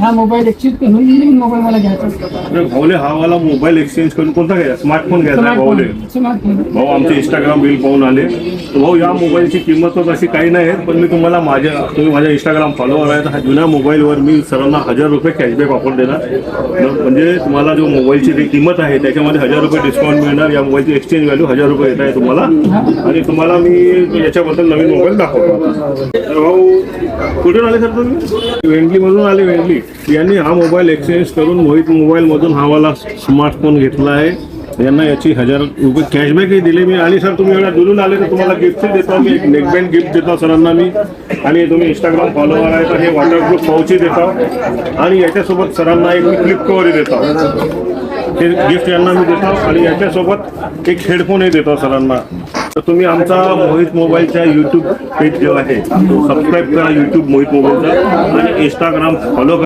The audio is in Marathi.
हा मोबाईल एक्सचेंज करून मोबाईल मला घ्यायचा असतो. भाऊले हा वाला मोबाईल एक्सचेंज करून कोणता घ्यायचा? स्मार्टफोन घ्यायचा आहे भाऊले. स्मार्टफोन. भाऊ आमचे इंस्टाग्राम रील पाहून आले. तर भाऊ या मोबाईलची किंमत तर अशी काही नाही आहे, पण मी तुम्हाला तुम्ही माझ्या इंस्टाग्राम फॉलोअर आहे, तर हा जुन्या मोबाईलवर मी सरांना 1000 रुपये कॅशबॅक ऑफर देणार. म्हणजे तुम्हाला जो मोबाईलची जी किंमत आहे त्याच्यामध्ये 1000 रुपये डिस्काउंट मिळणार. या मोबाईलची एक्सचेंज व्हॅल्यू 1000 रुपये येत आहे तुम्हाला. आणि तुम्हाला मी याच्याबद्दल नवीन मोबाईल दाखवतो. तर भाऊ कुठून आले सर तुम्ही? वेंडलीमधून आले. वेंडली यांनी हा मोबाईल एक्सचेंज करून मोहित मोबाईलमधून हा वाला स्मार्टफोन घेतला आहे. यांना याची 1000 रुपये कॅशबॅकही दिले मी. आणि सर तुम्ही एवढ्या दुरून आले तर तुम्हाला गिफ्टही देतो मी. एक नेकबँड गिफ्ट देतो सरांना मी. आणि तुम्ही इंस्टाग्राम फॉलोअर आहे तर हे वॉटरप्रूफ पाऊचही देतो. आणि याच्यासोबत सरांना एक मी फ्लिप कवरही देतो. हे गिफ्ट यांना मी देतो. आणि याच्यासोबत एक हेडफोनही देतो सरांना. तर तुम्ही आमचा मोहित मोबाईलच्या यूट्यूब पेज जो आहे तो सबस्क्राईब करा, यूट्यूब मोहित मोबाईलचा. आणि इंस्टाग्राम फॉलो करा.